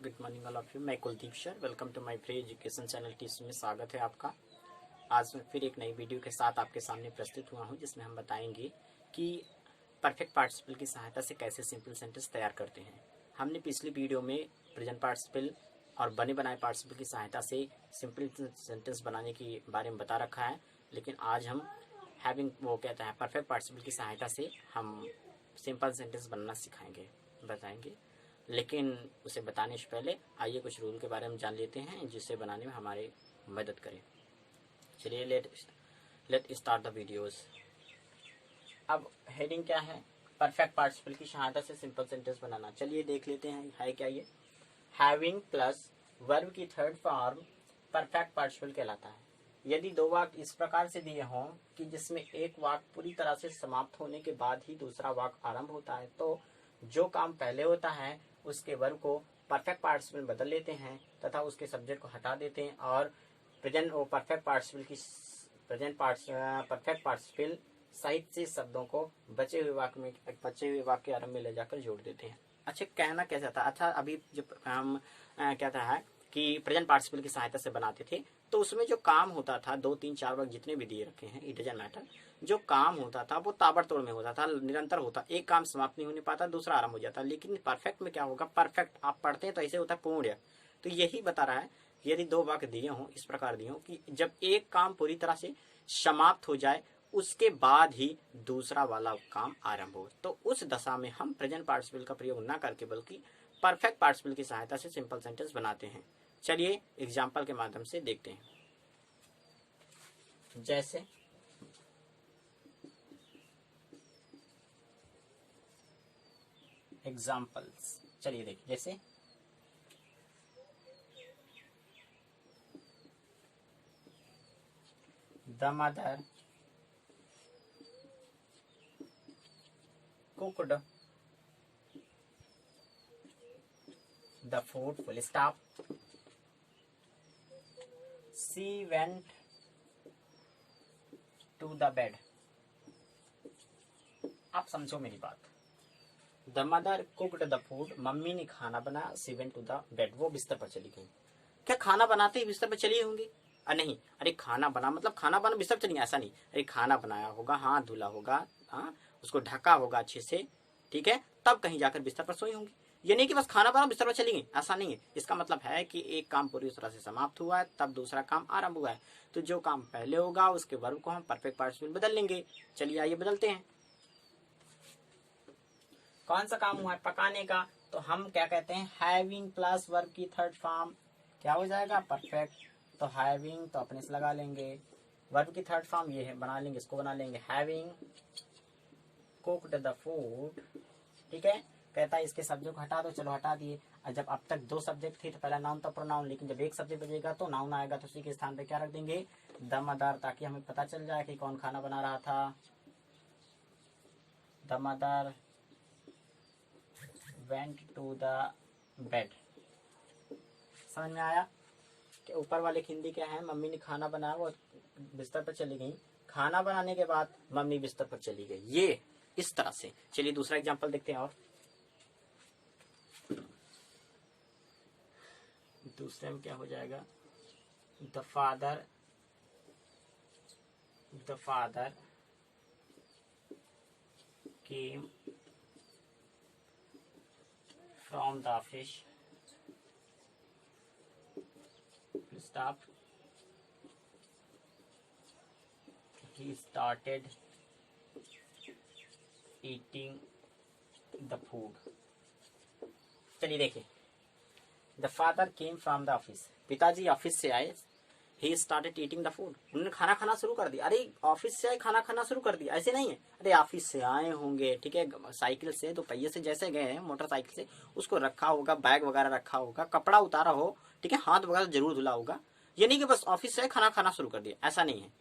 Good morning all of you. मैं Kuldeep sir, welcome to my free education channel teach में स्वागत है आपका। आज मैं फिर एक नई वीडियो के साथ आपके सामने प्रस्तुत हुआ हूं, जिसमें हम बताएंगे कि परफेक्ट पार्टिसिपल की सहायता से कैसे सिंपल सेंटेंस तैयार करते हैं। हमने पिछली वीडियो में प्रेजेंट पार्टिसिपल और बने बनाए पार्टिसिपल की सहायता से सिंपल सेंटेंस बनाने के बारे में बता रखा है, लेकिन आज हम हैविंग वो कहता है परफेक्ट पार्टिसिपल की सहायता से हम सिंपल सेंटेंस बनना सिखाएंगे, बताएंगे। लेकिन उसे बताने से पहले आइए कुछ रूल के बारे में जान लेते हैं, जिससे बनाने में हमारी मदद करें। चलिए लेट स्टार्ट द वीडियोस। अब हेडिंग क्या है? परफेक्ट पार्टिसिपल की सहायता से सिंपल सेंटेंस बनाना। चलिए देख लेते हैं है क्या ये। हैविंग प्लस वर्ब की थर्ड फॉर्म परफेक्ट पार्टिसिपल कहलाता है। यदि दो वाक्य इस प्रकार से दिए हों कि जिसमें एक वाक्य पूरी तरह से समाप्त होने के बाद ही दूसरा वाक्य आरंभ होता है, तो जो काम पहले होता है उसके वर्ब को परफेक्ट पार्टिसिपल में बदल लेते हैं तथा उसके सब्जेक्ट को हटा देते हैं और परफेक्ट पार्टिसिपल सहित से शब्दों को बचे हुए वाक्य आरंभ में ले जाकर जोड़ देते हैं। अच्छा, कहना कैसा था? अच्छा, अभी जब हम कहता है कि प्रेजेंट पार्टिसिपल की सहायता से बनाते थे, तो उसमें जो काम होता था, 2 3 4 वर्ग जितने भी दिए रखे हैं, इट डजंट मैटर, जो काम होता था वो ताबड़तोड़ में होता था, निरंतर होता। एक काम समाप्त नहीं होने पाता, दूसरा आरंभ हो जाता। लेकिन परफेक्ट में क्या होगा? परफेक्ट आप पढ़ते हैं तो ऐसे होता है पूर्ण। तो यही बता रहा है, यदि दो वाक्य दिए हों, इस प्रकार दिए हों कि जब एक काम पूरी तरह से समाप्त हो जाए उसके बाद ही दूसरा वाला काम आरंभ हो, तो उस दशा में हम प्रेजेंट पार्टिसिपल का प्रयोग न करके बल्कि परफेक्ट पार्टिसिपल की सहायता से सिंपल सेंटेंस बनाते हैं। चलिए एग्जाम्पल के माध्यम से देखते हैं। जैसे एग्जाम्पल्स, चलिए देखिए। जैसे the mother cooked the food, full stop. She went to the bed. आप समझो मेरी बात। The mother cooked the food, mummy ने खाना बनाया। She went to the bed, वो बिस्तर पर चली गई। क्या खाना बनाते ही बिस्तर पर चली होंगी? नहीं, अरे खाना बना मतलब खाना बना बिस्तर चली, ऐसा नहीं। अरे खाना बनाया होगा, हाथ धुला होगा, हाँ, उसको ढका होगा अच्छे से, ठीक है, तब कहीं जाकर बिस्तर पर सोई होंगी। ये नहीं कि बस खाना बना बिस्तर पर चली गई, ऐसा नहीं है। इसका मतलब है कि एक काम पूरी तरह से समाप्त हुआ है, तब दूसरा काम आरंभ हुआ है। तो जो काम पहले होगा उसके वर्ब को हम परफेक्ट पार्टिसिपल बदल लेंगे। चलिए आइए बदलते हैं। कौन सा काम हुआ है? पकाने का। तो हम क्या कहते हैं? हैविंग प्लस वर्ब की थर्ड फॉर्म क्या हो जाएगा? परफेक्ट। तो हैविंग तो अपने से लगा लेंगे, वर्ब की थर्ड फॉर्म ये है, बना लेंगे, इसको बना लेंगे हैविंग कुक्ड द फूड, ठीक है। कहता है इसके सब्जेक्ट को हटा दो, चलो हटा दिए। और जब अब तक दो सब्जेक्ट थे तो पहला नाउन था प्रोनाउन, लेकिन जब एक सब्जेक्ट बजेगा तो नाउन आएगा, तो उसी के स्थान पे क्या रख देंगे? द मदर, ताकि हमें पता चल जाए कि कौन खाना बना रहा था। The mother went to the bed. समझ में आया कि ऊपर वाले हिंदी क्या है? मम्मी ने खाना बनाया, वो बिस्तर पर चली गई। खाना बनाने के बाद मम्मी बिस्तर पर चली गई, ये इस तरह से। चलिए दूसरा एग्जांपल देखते हैं। और दूसरे में क्या हो जाएगा? The father came from the office, stop, he started eating the food। चलिए देखिए, the father came from the office, पिताजी ऑफिस से आए। He started eating the food, उन्होंने खाना खाना शुरू कर दिया। अरे ऑफिस से आए खाना खाना शुरू कर दिया, ऐसे नहीं है। अरे ऑफिस से आए होंगे, ठीक है, साइकिल से, दो पहिए से जैसे गए हैं, मोटरसाइकिल से, उसको रखा होगा, बैग वगैरह रखा होगा, कपड़ा उतारा हो, ठीक है, हाथ वगैरह जरूर धुला होगा। ये नहीं कि बस ऑफिस से खाना खाना शुरू कर दिया, ऐसा नहीं है।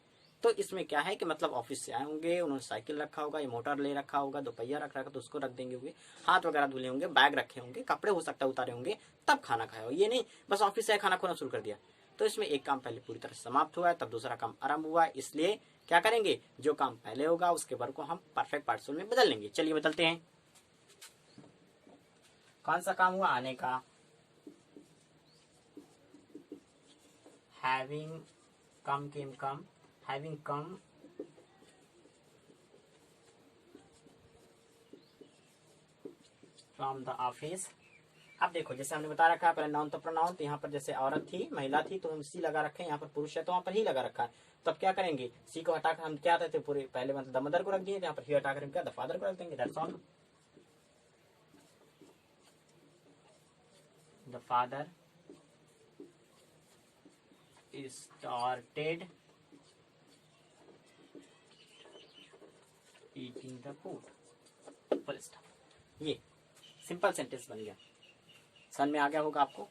तो इसमें क्या है कि मतलब ऑफिस से आए होंगे, उन्होंने साइकिल रखा होगा, ये मोटर ले रखा होगा, दो पहिया रख रखा, तो उसको रख देंगे होंगे, हाथ वगैरह धुले होंगे, बैग रखे होंगे, कपड़े हो सकता है उतारे होंगे, तब खाना खाया हो। ये नहीं बस ऑफिस से खाना खाना शुरू कर दिया। तो इसमें एक काम पहले पूरी तरह से समाप्त हुआ है, तब दूसरा काम आरंभ हुआ है। इसलिए क्या करेंगे? जो काम पहले होगा उसके वर्ब को हम परफेक्ट पार्टिसिपल में बदल लेंगे। चलिए बदलते हैं। कौन सा काम हुआ? आने का। Having come having come from the office. अब देखो जैसे हमने बता रखा है पहले नाउन तो प्रोनाउन, तो यहाँ पर जैसे औरत थी महिला थी तो हम सी लगा रखे हैं, यहाँ पर पुरुष है तो वहाँ पर ही लगा रखा है। तो अब क्या करेंगे, सी को हटाकर हम क्या कहते थे पूरे पहले मतलब द मदर को रख दिए, यहाँ पर ही हटाकर हम क्या द फादर को रख देंगे। That's all. The father started eating the food, full stop. ये सिंपल सेंटेंस बन गया। समझ में आ गया होगा आपको,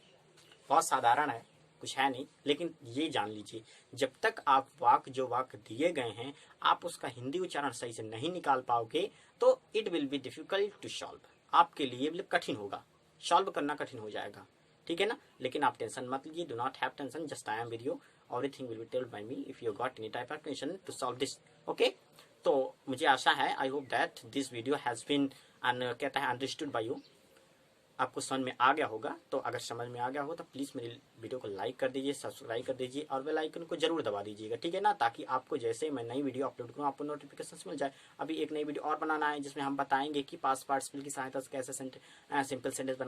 बहुत साधारण है, कुछ है नहीं, लेकिन ये जान लीजिए जब तक आप जो वाक्य दिए गए हैं आप उसका हिंदी उच्चारण सही से नहीं निकाल पाओगे तो it will be difficult to solve, आपके लिए मतलब कठिन होगा, सॉल्व करना कठिन हो जाएगा, ठीक है ना। लेकिन आप टेंशन मत लीजिए, do not have tension, just I am with you, everything will be told by me if you got any type of tension to solve this. Okay, तो मुझे आशा है, I hope that this video has been कहता है understood by you, आपको समझ में आ गया होगा। तो अगर समझ में आ गया हो तो प्लीज़ मेरी वीडियो को लाइक कर दीजिए, सब्सक्राइब कर दीजिए और बेल आइकन को जरूर दबा दीजिएगा, ठीक है ना, ताकि आपको जैसे मैं नई वीडियो अपलोड करूँ आपको नोटिफिकेशन मिल जाए। अभी एक नई वीडियो और बनाना है जिसमें हम बताएंगे कि पास्ट पार्टिसिपल की सहायता से कैसे सिंपल सेंटेंस